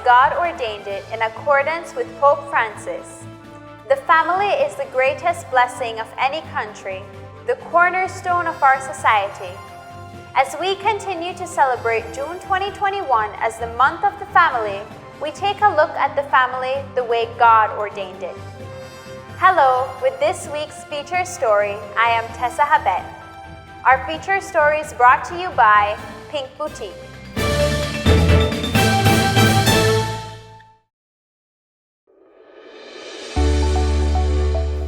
God ordained it in accordance with Pope Francis. The family is the greatest blessing of any country, the cornerstone of our society. As we continue to celebrate June 2021 as the month of the family, we take a look at the family the way God ordained it. Hello, with this week's feature story, I am Tessa Habet. Our feature story is brought to you by Pink Boutique.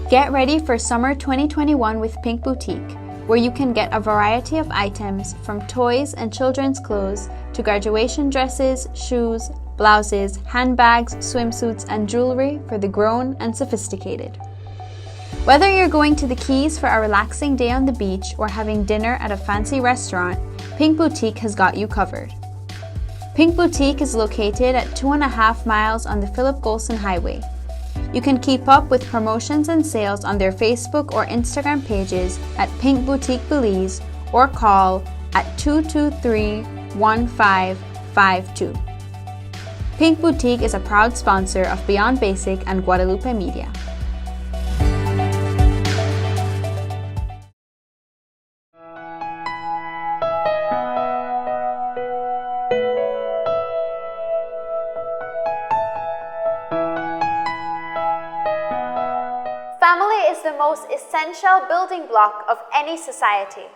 Get ready for summer 2021 with Pink Boutique, where you can get a variety of items from toys and children's clothes to graduation dresses, shoes, blouses, handbags, swimsuits, and jewelry for the grown and sophisticated. Whether you're going to the Keys for a relaxing day on the beach or having dinner at a fancy restaurant, Pink Boutique has got you covered. Pink Boutique is located at 2.5 miles on the Philip Golson Highway. You can keep up with promotions and sales on their Facebook or Instagram pages at Pink Boutique Belize or call at 223-1552. Pink Boutique is a proud sponsor of Beyond Basic and Guadalupe Media. Family is the most essential building block of any society.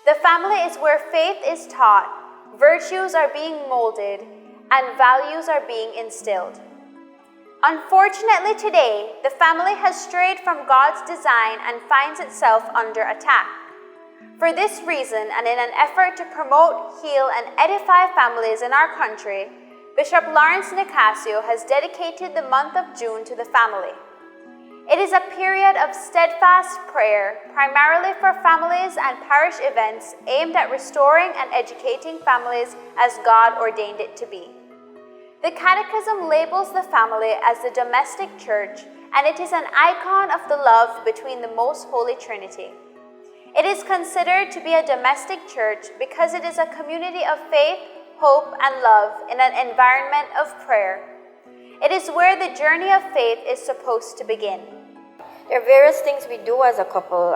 The family is where faith is taught, virtues are being molded, and values are being instilled. Unfortunately today, the family has strayed from God's design and finds itself under attack. For this reason, and in an effort to promote, heal, and edify families in our country, Bishop Lawrence Nicasio has dedicated the month of June to the family. It is a period of steadfast prayer, primarily for families and parish events aimed at restoring and educating families as God ordained it to be. The Catechism labels the family as the domestic church, and it is an icon of the love between the Most Holy Trinity. It is considered to be a domestic church because it is a community of faith, hope, and love in an environment of prayer. It is where the journey of faith is supposed to begin. There are various things we do as a couple.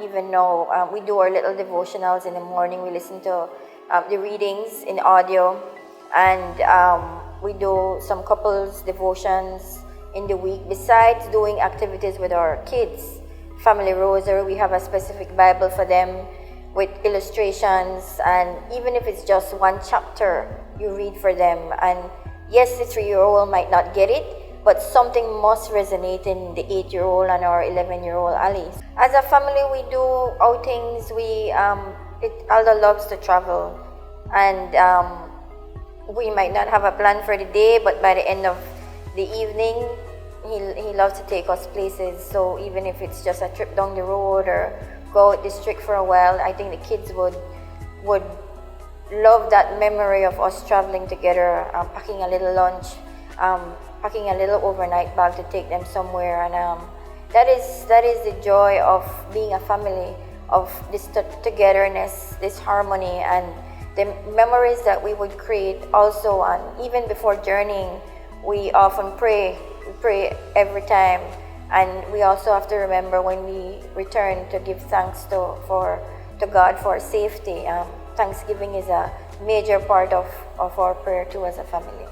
Even now, we do our little devotionals in the morning. We listen to the readings in audio, and we do some couples devotions in the week. Besides doing activities with our kids, family rosary, we have a specific Bible for them with illustrations, and even if it's just one chapter, you read for them. And yes, the 3-year-old might not get it, but something must resonate in the 8-year-old and our 11-year-old Alice. As a family, we do outings. Alda loves to travel, and we might not have a plan for the day, but by the end of the evening, he loves to take us places. So even if it's just a trip down the road or go out district for a while, I think the kids would love that memory of us traveling together, packing a little lunch, packing a little overnight bag to take them somewhere, and that is the joy of being a family, of this togetherness, this harmony, and the memories that we would create also. And even before journeying, we often pray. We pray every time, and we also have to remember when we return to give thanks to God for safety. Thanksgiving is a major part of our prayer too as a family.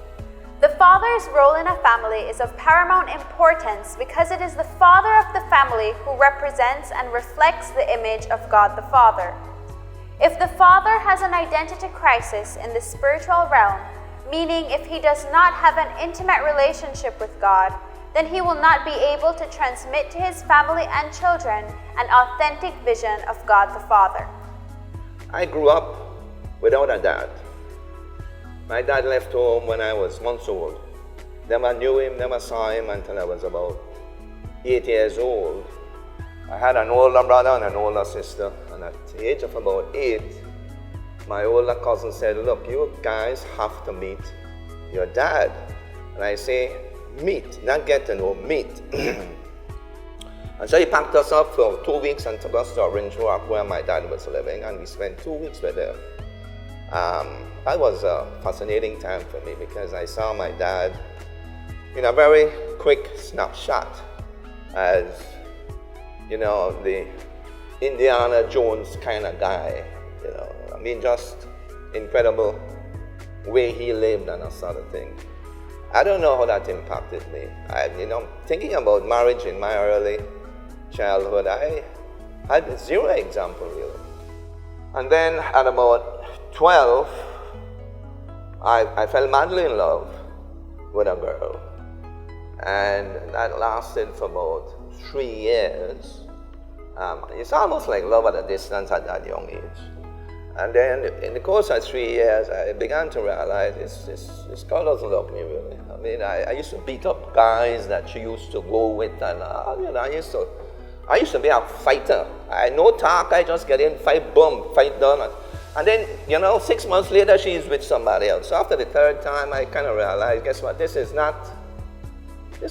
The father's role in a family is of paramount importance because it is the father of the family who represents and reflects the image of God the Father. If the father has an identity crisis in the spiritual realm, meaning if he does not have an intimate relationship with God, then he will not be able to transmit to his family and children an authentic vision of God the Father. I grew up without a dad. My dad left home when I was months old. Never knew him, never saw him until I was about 8 years old. I had an older brother and an older sister, and at the age of about 8, my older cousin said, "Look, you guys have to meet your dad." And I say, meet, not get to know, meet. And so he packed us up for 2 weeks and took us to Orange Rock where my dad was living, and we spent 2 weeks with him. That was a fascinating time for me because I saw my dad in a very quick snapshot as, the Indiana Jones kind of guy, just incredible way he lived and that sort of thing. I don't know how that impacted me. Thinking about marriage in my early childhood, I had zero example really. And then at about 12, I fell madly in love with a girl. And that lasted for about 3 years. It's almost like love at a distance at that young age. And then in the course of 3 years, I began to realize this girl doesn't love me really. I mean, I used to beat up guys that she used to go with, and I used to be a fighter. I no talk, I just get in, fight, boom, fight done. And then, 6 months later, she's with somebody else. So after the third time, I kind of realized, guess what, this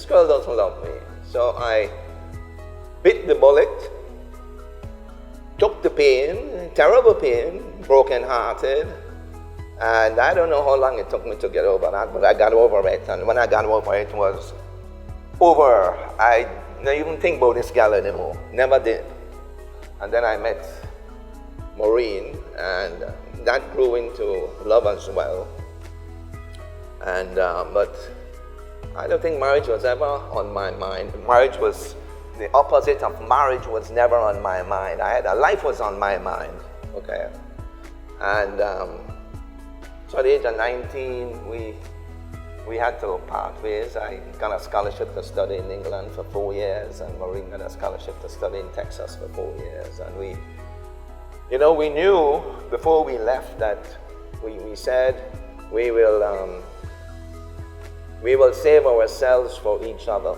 girl doesn't love me. So I bit the bullet, took the pain, terrible pain, broken-hearted, and I don't know how long it took me to get over that, but I got over it, and when I got over it, it was over. I didn't even think about this girl anymore, never did. And then I met Maureen, and that grew into love as well. And but I don't think marriage was ever on my mind. Marriage was the opposite of marriage, was never on my mind. Life was on my mind, okay? And so at the age of 19, we had to part ways. I got a scholarship to study in England for 4 years, and Maureen got a scholarship to study in Texas for 4 years. And we knew before we left that we said we will save ourselves for each other.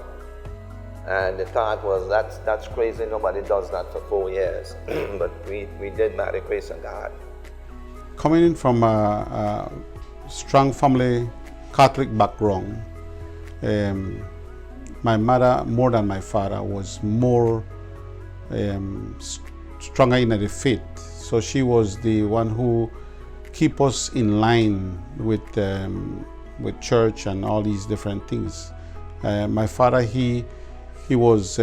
And the thought was, that's crazy, nobody does that for 4 years. But we did by the grace of God. Coming in from a strong family, Catholic background, my mother, more than my father, was more stronger in the faith. So she was the one who keep us in line with church and all these different things. My father, he was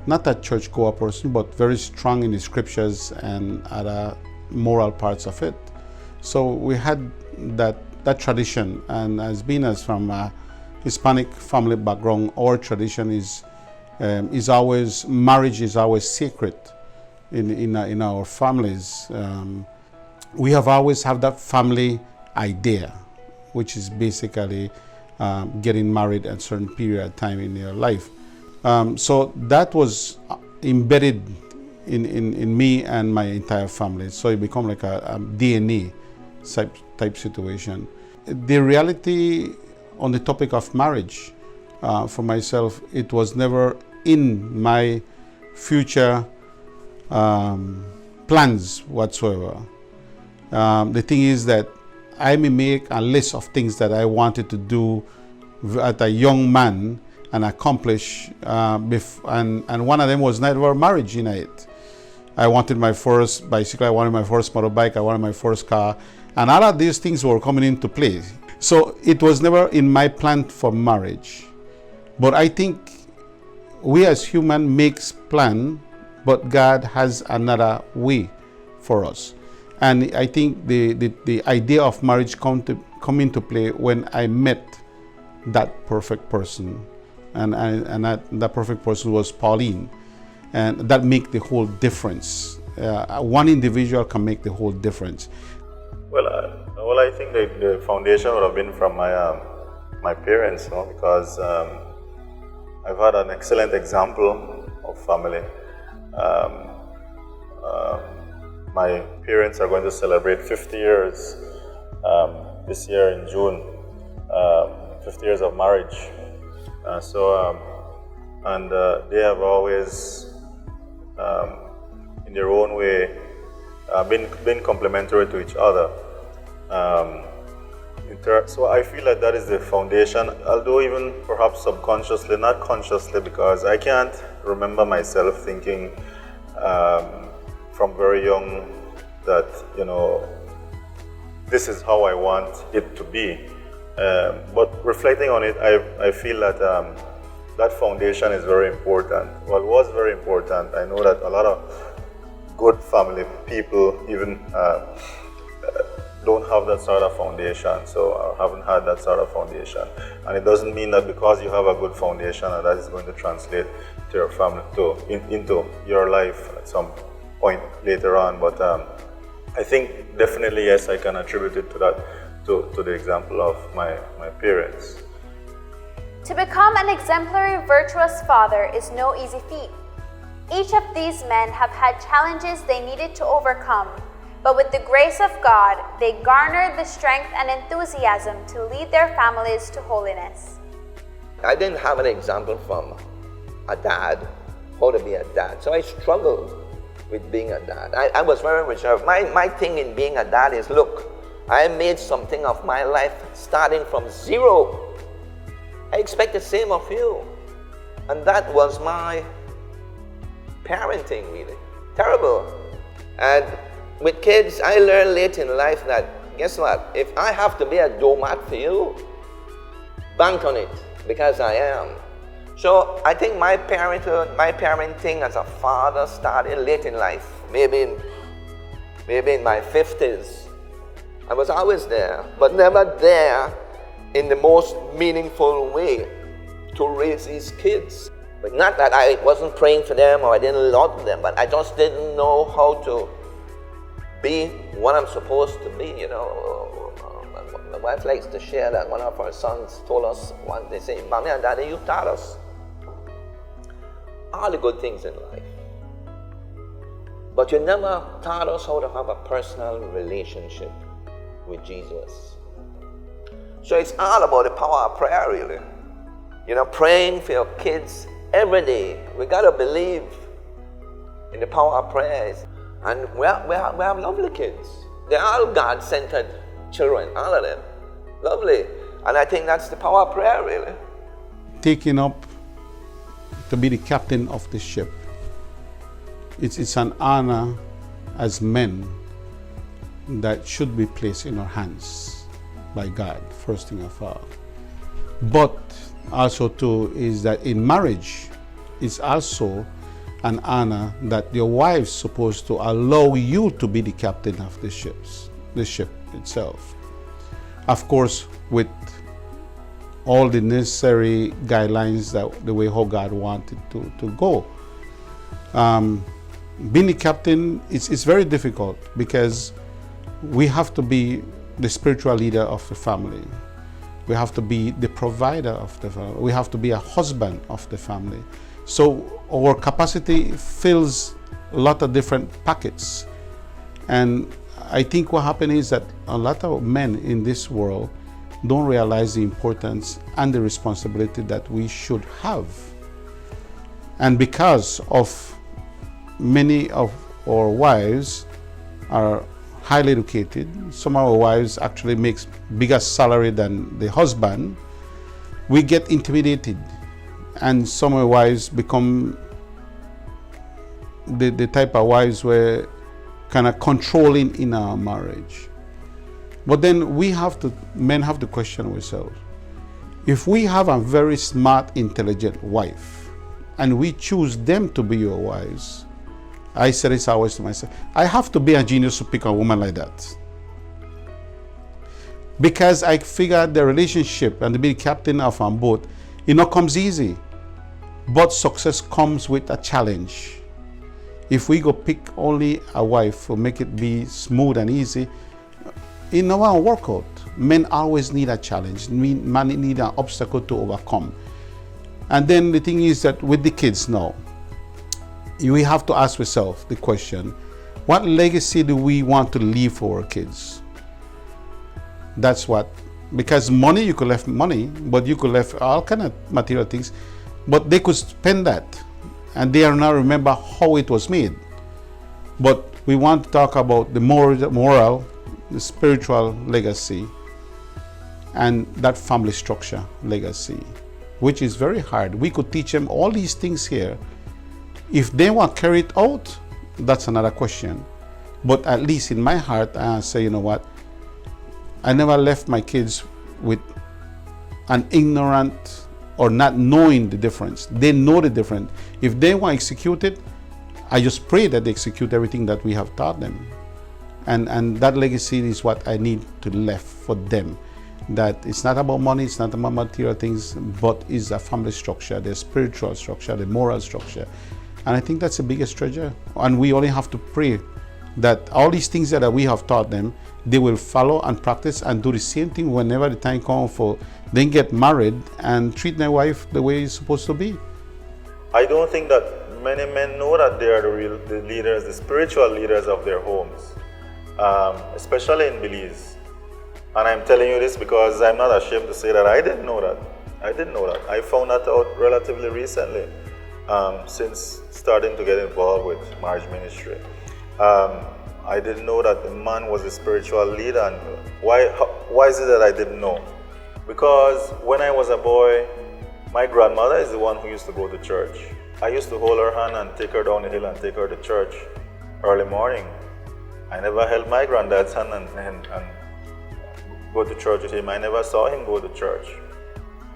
not a church-goer person, but very strong in the scriptures and other moral parts of it. So we had that tradition, and as being as from a Hispanic family background, our tradition is always, marriage is always sacred in our families. We have always had that family idea, which is basically getting married at a certain period of time in your life. So that was embedded in me and my entire family. So it became like a DNA type situation. The reality on the topic of marriage, for myself, it was never in my future plans whatsoever. The thing is that I may make a list of things that I wanted to do as a young man and accomplish, and one of them was never marriage in it. I wanted my first bicycle, I wanted my first motorbike, I wanted my first car, and all of these things were coming into play. So it was never in my plan for marriage. But I think we as human makes plan, but God has another way for us. And I think the idea of marriage come into play when I met that perfect person, and that perfect person was Pauline, and that make the whole difference. One individual can make the whole difference. Well, I think the foundation would have been from my parents, because I've had an excellent example of family. My parents are going to celebrate 50 years this year in June, 50 years of marriage. And they have always, in their own way, been complementary to each other. So I feel like that is the foundation, although even perhaps subconsciously, not consciously, because I can't remember myself thinking from very young that, this is how I want it to be. But reflecting on it, I feel that that foundation is very important. Well, it was very important. I know that a lot of good family people even don't have that sort of foundation, so haven't had that sort of foundation. And it doesn't mean that because you have a good foundation that is going to translate to your family, into your life at some point later on. But I think definitely, yes, I can attribute it to that, to the example of my parents. To become an exemplary, virtuous father is no easy feat. Each of these men have had challenges they needed to overcome, but with the grace of God, they garnered the strength and enthusiasm to lead their families to holiness. I didn't have an example from a dad, how to be a dad. So I struggled with being a dad. I was very reserved. My thing in being a dad is, look, I made something of my life starting from zero. I expect the same of you. And that was my parenting, really. Terrible. And with kids, I learned late in life that, guess what? If I have to be a doormat for you, bank on it, because I am. So I think my parenting as a father started late in life, maybe in my 50s. I was always there, but never there in the most meaningful way to raise these kids. But not that I wasn't praying for them or I didn't love them, but I just didn't know how to be what I'm supposed to be, you know. My wife likes to share that one of our sons told us once, they say, Mommy and Daddy, you taught us all the good things in life, but you never taught us how to have a personal relationship with Jesus. So it's all about the power of prayer, really. You know, praying for your kids every day. We got to believe in the power of prayers. And we have lovely kids. They're all God-centered children, all of them. Lovely. And I think that's the power of prayer, really. Taking up to be the captain of the ship. It's an honor as men that should be placed in our hands by God, first thing of all. But also too is that in marriage, it's also an honor that your wife's supposed to allow you to be the captain of the ship itself. Of course, with all the necessary guidelines, that the way how God wanted to go. Being the captain, it's very difficult because we have to be the spiritual leader of the family. We have to be the provider of the family. We have to be a husband of the family. So our capacity fills a lot of different pockets. And I think what happened is that a lot of men in this world don't realize the importance and the responsibility that we should have. And because of many of our wives are highly educated, some of our wives actually makes bigger salary than the husband, we get intimidated. And some of our wives become the type of wives where kind of controlling in our marriage. But then men have to question ourselves. If we have a very smart, intelligent wife, and we choose them to be your wives, I said this always to myself, I have to be a genius to pick a woman like that. Because I figure the relationship and to be the captain of a boat, comes easy. But success comes with a challenge. If we go pick only a wife or make it be smooth and easy, it no one work out. Men always need a challenge. Men need an obstacle to overcome. And then the thing is that with the kids now, we have to ask ourselves the question, what legacy do we want to leave for our kids? That's what, because money, you could left money, but you could left all kind of material things, but they could spend that and they are now remember how it was made. But we want to talk about the moral, the spiritual legacy, and that family structure legacy, which is very hard. We could teach them all these things here. If they want to carry it out, that's another question. But at least in my heart, I say, you know what? I never left my kids with an ignorant or not knowing the difference. They know the difference. If they want to execute it, I just pray that they execute everything that we have taught them. And that legacy is what I need to left for them. That it's not about money, it's not about material things, but it's a family structure, the spiritual structure, the moral structure. And I think that's the biggest treasure. And we only have to pray that all these things that we have taught them, they will follow and practice and do the same thing whenever the time comes for them get married and treat their wife the way it's supposed to be. I don't think that many men know that they are the leaders, the spiritual leaders of their homes, especially in Belize. And I'm telling you this because I'm not ashamed to say that I didn't know that. I found that out relatively recently, since starting to get involved with marriage ministry. I didn't know that the man was a spiritual leader. And why is it that I didn't know? Because when I was a boy, my grandmother is the one who used to go to church. I used to hold her hand and take her down the hill and take her to church early morning. I never held my granddad's hand and go to church with him. I never saw him go to church.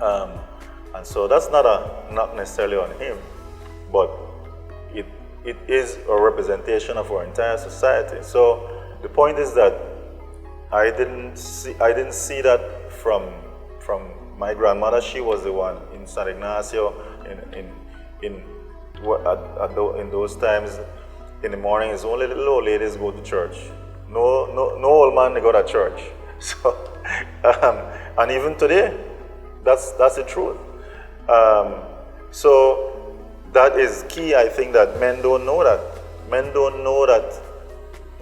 And so that's not necessarily on him, but it is a representation of our entire society. So the point is that I didn't see that from my grandmother. She was the one in San Ignacio in those times. In the mornings, only little old ladies go to church. No old man they go to church. So and even today, that's the truth. So that is key. I think that men don't know that. Men don't know that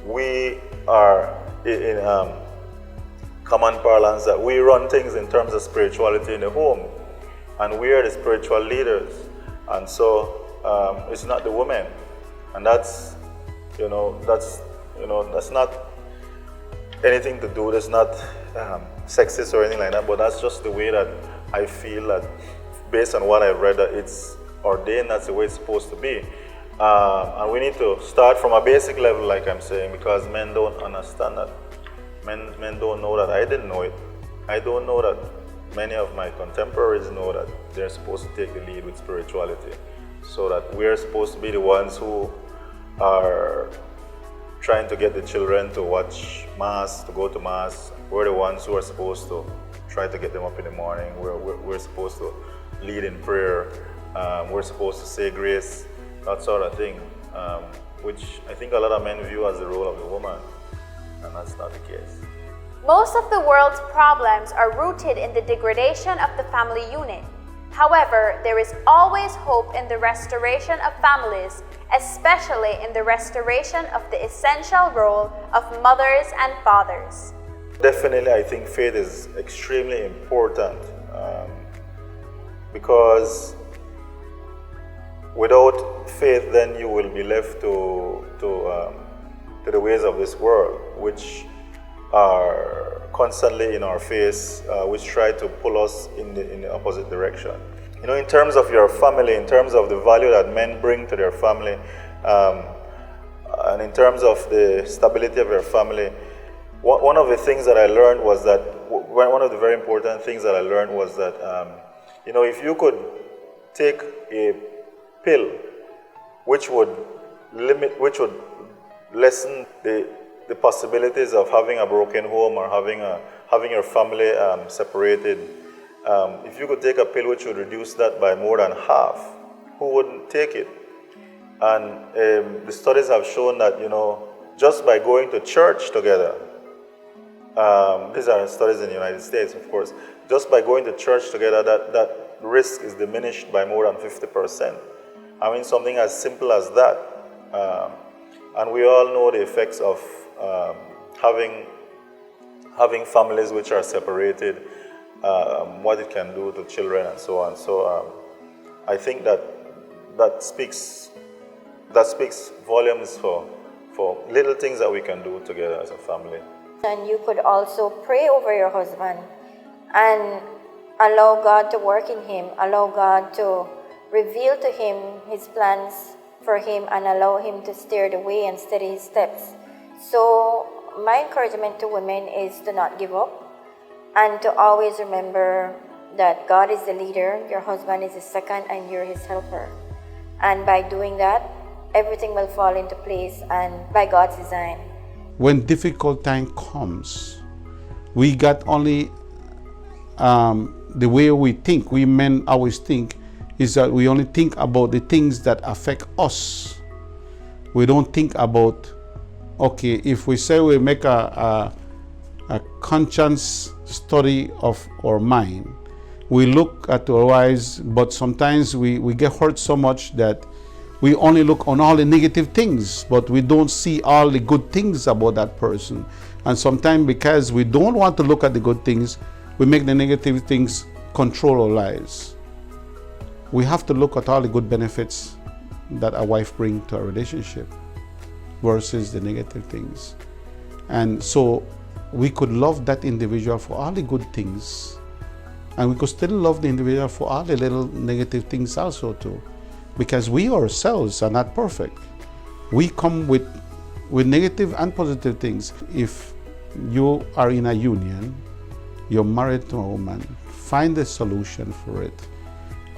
we are in common parlance, that we run things in terms of spirituality in the home, and we are the spiritual leaders. And so it's not the women, and that's not anything to do. That's not sexist or anything like that. But that's just the way that I feel that, based on what I've read, that it's ordained. That's the way it's supposed to be. And we need to start from a basic level, like I'm saying, because men don't understand that. Men don't know that. I didn't know it. I don't know that many of my contemporaries know that they're supposed to take the lead with spirituality, so that we're supposed to be the ones who are trying to get the children to watch Mass, to go to Mass. We're the ones who are supposed to try to get them up in the morning. We're supposed to lead in prayer. We're supposed to say grace, that sort of thing, which I think a lot of men view as the role of the woman, and that's not the case. Most of the world's problems are rooted in the degradation of the family unit. However, there is always hope in the restoration of families, especially in the restoration of the essential role of mothers and fathers. Definitely, I think faith is extremely important, because without faith, then you will be left to the ways of this world, which are constantly in our face, which try to pull us in the opposite direction. In terms of your family, in terms of the value that men bring to their family, and in terms of the stability of your family, one of the things that I learned was that, one of the very important things that I learned was that, if you could take a pill which would lessen the possibilities of having a broken home or having your family separated, if you could take a pill which would reduce that by more than half, who wouldn't take it? And the studies have shown that, just by going to church together, these are studies in the United States, of course, just by going to church together, that risk is diminished by more than 50%. I mean, something as simple as that. And we all know the effects of having families which are separated, what it can do to children and so on. So I think that speaks volumes for little things that we can do together as a family. And you could also pray over your husband and allow God to work in him, allow God to reveal to him his plans for him, and allow him to steer the way and steady his steps. So my encouragement to women is to not give up and to always remember that God is the leader, your husband is the second, and you're his helper. And by doing that, everything will fall into place and by God's design. When difficult time comes, we got only the way we think, we men always think, is that we only think about the things that affect us. We don't think about, okay, if we say we make a conscious study of our mind, we look at our wives, but sometimes we get hurt so much that we only look on all the negative things, but we don't see all the good things about that person. And sometimes because we don't want to look at the good things, we make the negative things control our lives. We have to look at all the good benefits that a wife brings to a relationship versus the negative things. And so we could love that individual for all the good things, and we could still love the individual for all the little negative things also too, because we ourselves are not perfect. We come with negative and positive things. If you are in a union, you're married to a woman, find a solution for it.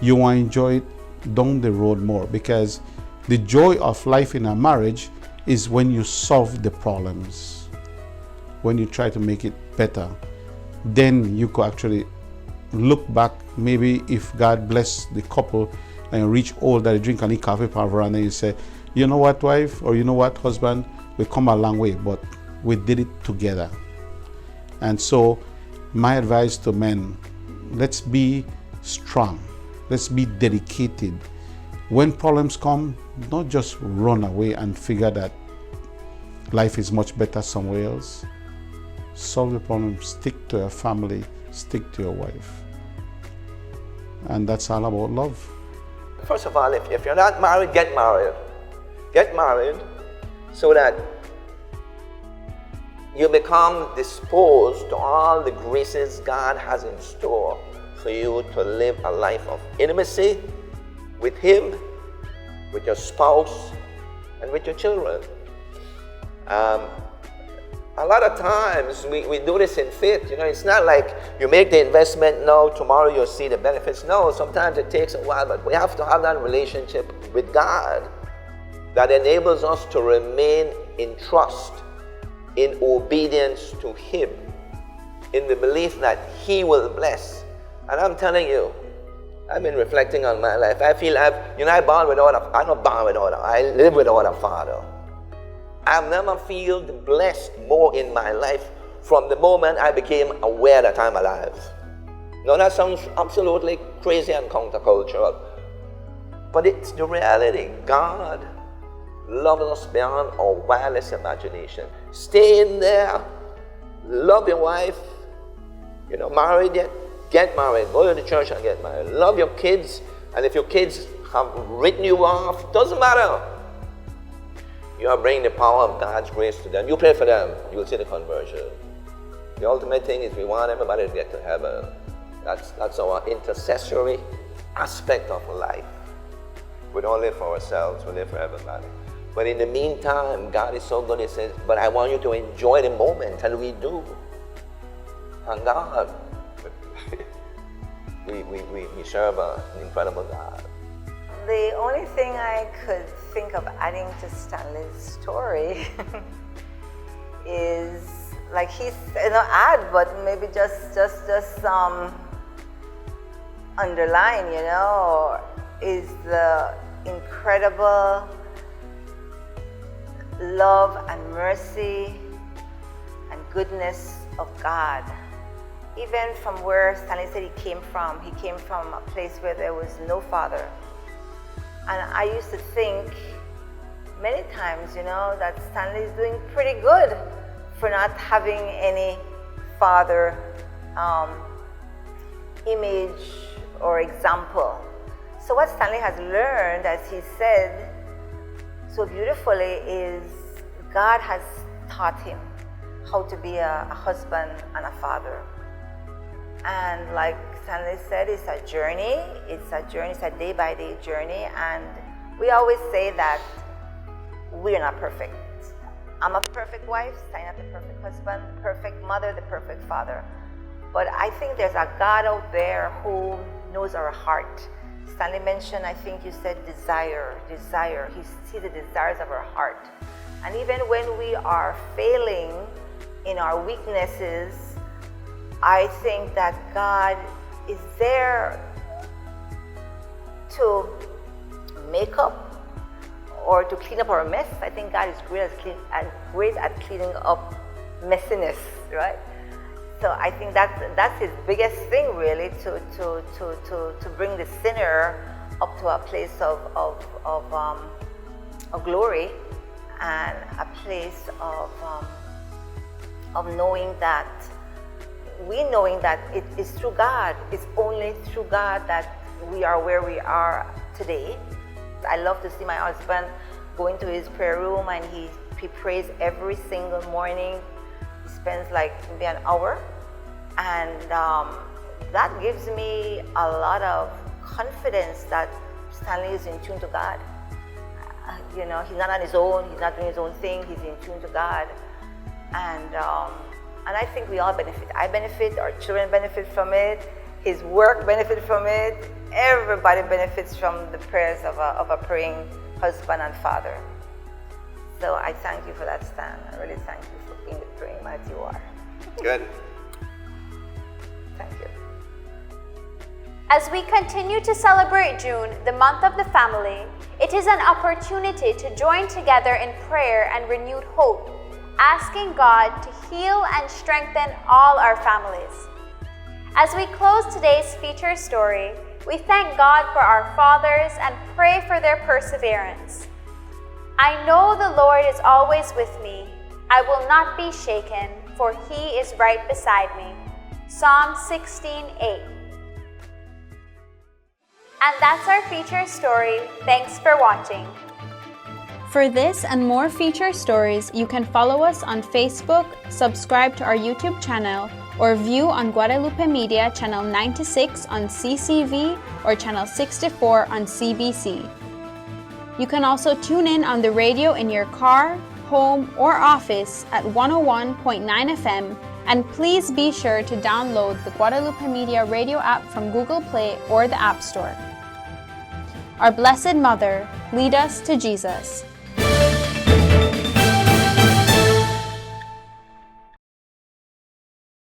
You will enjoy it down the road more, because the joy of life in a marriage is when you solve the problems, when you try to make it better. Then you could actually look back, maybe if God bless the couple and reach old that they drink and eat coffee per veranda, and you say, you know what, wife, or you know what, husband, we come a long way, but we did it together. And so my advice to men, let's be strong, let's be dedicated. When problems come, don't just run away and figure that life is much better somewhere else. Solve the problem, stick to your family, stick to your wife. And that's all about love. First of all, if you're not married, get married. Get married so that you become disposed to all the graces God has in store for you to live a life of intimacy with Him, with your spouse, and with your children. A lot of times we do this in faith. You know, it's not like you make the investment now, tomorrow you'll see the benefits. No, sometimes it takes a while, but we have to have that relationship with God that enables us to remain in trust, in obedience to Him, in the belief that He will bless. And I'm telling you, I've been reflecting on my life. I feel I'm not born without I live without a father. I've never felt blessed more in my life from the moment I became aware that I'm alive. Now that sounds absolutely crazy and countercultural, but it's the reality. God loves us beyond our wildest imagination. Stay in there, love your wife. You know, married yet? Get married. Go to the church and get married. Love your kids, and if your kids have written you off, doesn't matter. You are bringing the power of God's grace to them. You pray for them, you'll see the conversion. The ultimate thing is we want everybody to get to heaven. That's our intercessory aspect of life. We don't live for ourselves, we live for everybody. But in the meantime, God is so good, He says, but I want you to enjoy the moment, and we do. And God, we serve an incredible God. The only thing I could think of adding to Stanley's story is, like he's, add, but maybe just underline, is the incredible love and mercy and goodness of God. Even from where Stanley said he came from a place where there was no father. And I used to think many times, that Stanley is doing pretty good for not having any father image or example. So what Stanley has learned, as he said so beautifully, is God has taught him how to be a husband and a father. And like Stanley said, it's a journey, it's a day-by-day journey, and we always say that we're not perfect. I'm a perfect wife, Stanley's not the perfect husband, the perfect mother, the perfect father. But I think there's a God out there who knows our heart. Stanley mentioned, I think you said desire. He sees the desires of our heart. And even when we are failing in our weaknesses, I think that God is there to make up or to clean up our mess. I think God is great at cleaning up messiness, right? So I think that's his biggest thing, really, to bring the sinner up to a place of glory and a place of knowing that it is through God. It's only through God that we are where we are today. I love to see my husband go into his prayer room and he prays every single morning. He spends like maybe an hour, and that gives me a lot of confidence that Stanley is in tune to God. You know, he's not on his own, he's not doing his own thing, he's in tune to God. And I think we all benefit. I benefit, our children benefit from it, his work benefits from it, everybody benefits from the prayers of a praying husband and father. So I thank you for that, Stan. I really thank you for being the praying man that you are. Good. Thank you. As we continue to celebrate June, the month of the family, it is an opportunity to join together in prayer and renewed hope, asking God to heal and strengthen all our families. As we close today's feature story, we thank God for our fathers and pray for their perseverance. I know the Lord is always with me. I will not be shaken, for He is right beside me. Psalm 16:8. And that's our feature story. Thanks for watching. For this and more feature stories, you can follow us on Facebook, subscribe to our YouTube channel, or view on Guadalupe Media Channel 96 on CCV or Channel 64 on CBC. You can also tune in on the radio in your car, home, or office at 101.9 FM, and please be sure to download the Guadalupe Media radio app from Google Play or the App Store. Our Blessed Mother, lead us to Jesus.